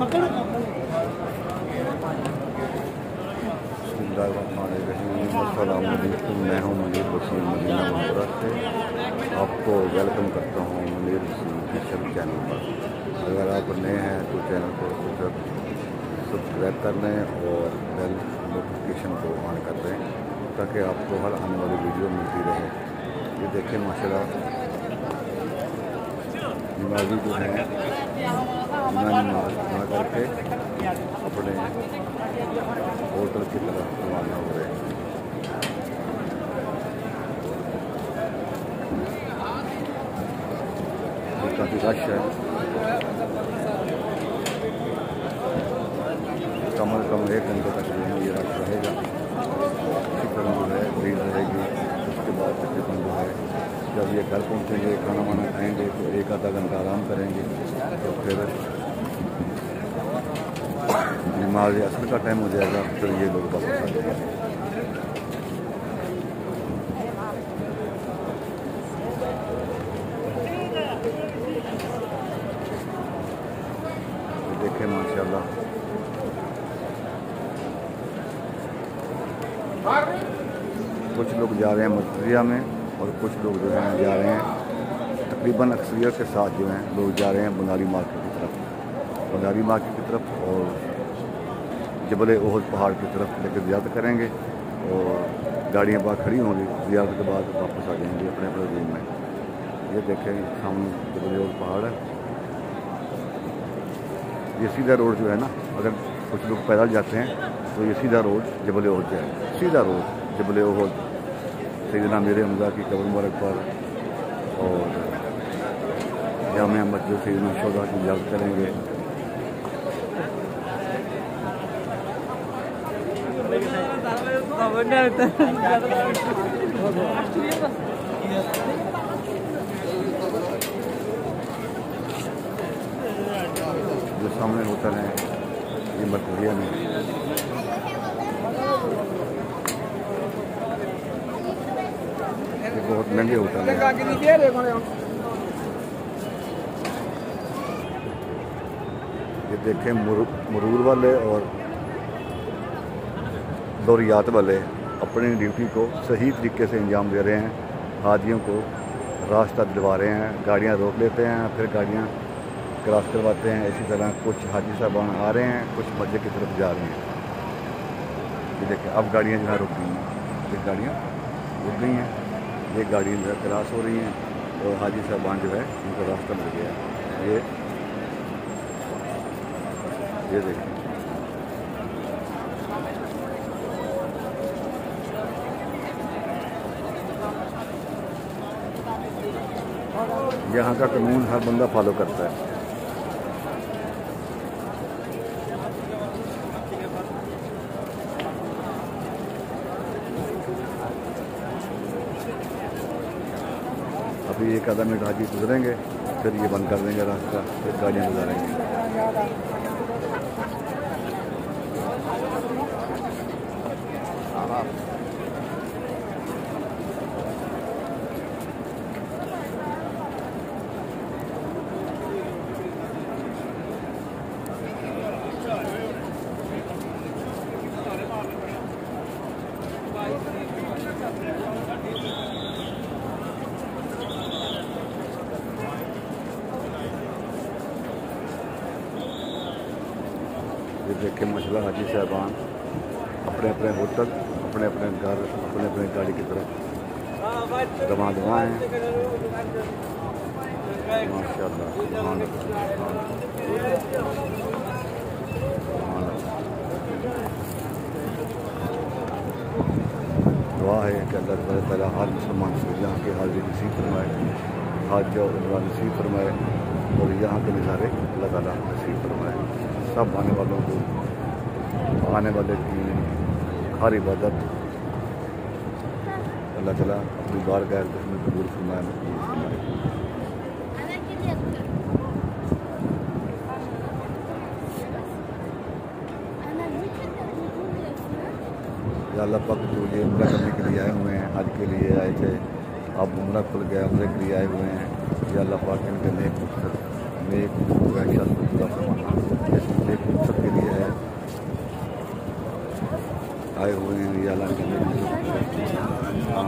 अस्सलामुअलैकुम, मैं हूँ मुनीर वसीम मदीना मुनव्वरा से। आपको वेलकम करता हूँ मुनीर वसीम किचन चैनल पर। अगर आप नए हैं तो चैनल को सब्सक्राइब कर लें और बेल नोटिफिकेशन को ऑन कर दें ताकि आपको हर आने वाली वीडियो मिलती रहे। ये देखें माशाल्लाह नमाजी जो हैं नमाज पढ़ा करके अपने होटल की तरफ रवाना हो रहे हैं। काफ़ी रश है, कम से कम 1 घंटे तक जो है ये रश रहेगा। इसी तरह जो है भीड़ रहेगी। उसके बाद तकरीबन जो है जब ये घर पहुँचेंगे, खाना वाना खाएँगे तो 1-आधा घंटा आराम करेंगे, तो फिर नमाज असर का टाइम हो जाएगा, फिर ये लोग वापस आ जाएंगे। देखें माशाल्लाह कुछ लोग जा रहे हैं मस्जिद में और कुछ लोग जो हैं जा रहे हैं, तकरीबन अक्सरियत के साथ जो हैं लोग जा रहे हैं बंगाली मार्केट की तरफ, बंगाली मार्केट की तरफ और जबल ओहद पहाड़ की तरफ लेकर ज़ियारत करेंगे और गाड़ियाँ बाहर खड़ी होंगी। ज़ियारत के बाद वापस आ जाएंगे अपने अपने रूम में। ये देखें सामने जबल ओहद पहाड़ है। ये सीधा रोड जो है ना, अगर कुछ लोग पैदल जाते हैं तो ये सीधा रोड जबल ओहद है, सीधा रोड जबल ओहद सैयदना मीर हमज़ा की कब्र मुबारक पर और जामिया मस्जिद सैयदना शोधा की ज़ियारत करेंगे। जो सामने होटल है ये मरकजिया में, ये बहुत महंगे होटल है। ये देखें मरूर वाले और दौरियात वाले अपनी ड्यूटी को सही तरीके से अंजाम दे रहे हैं। हाजियों को रास्ता दिलवा रहे हैं, गाड़ियाँ रोक लेते हैं, फिर गाड़ियाँ क्रॉस करवाते हैं। इसी तरह कुछ हाजी साहबान आ रहे हैं, कुछ मस्जिद की तरफ जा रहे हैं। ये देखिए अब गाड़ियाँ जो है रुक गई हैं, ये गाड़ियाँ रुक गई हैं, ये गाड़ियाँ जो है क्रॉस हो रही हैं और हाजी साहबान जो है उनको रास्ता मिल गया। ये देखिए यहाँ का कानून हर बंदा फॉलो करता है। अभी 1-आधा मिनट हाजी गुजरेंगे, फिर ये बंद कर देंगे रास्ता, फिर गाड़ियाँ गुजारेंगे। ये देखें माशाल्लाह हाजी साहबान अपने अपने होटल, अपने अपने घर, अपने अपने गाड़ी की तरफ दवा हैं माशाल्लाह। दुआ है कि अल्लाह ताला हर मुसलमान को यहाँ के हाजिर नसीब फरमाए, हज और उम्रा नसीब फरमाए और यहाँ के नज़ारे अल्लाह ताला नसीब फरमाए। सब आने वालों को आने वाले की हर इबादत अल्लाह ताला अपनी बारगाह में कबूल फरमाए, मकबूल फरमाए। अल्लाह पाक जो ये उम्रा करने के लिए आए हुए हैं, हज के लिए आए थे, अब उम्रा खुल गया, उम्रे के लिए आए हुए हैं। या अल्लाह पाक इनके नेक मकसद नेक पूरा फरमाना, आए हुए हैं ये ऐलान करने के लिए।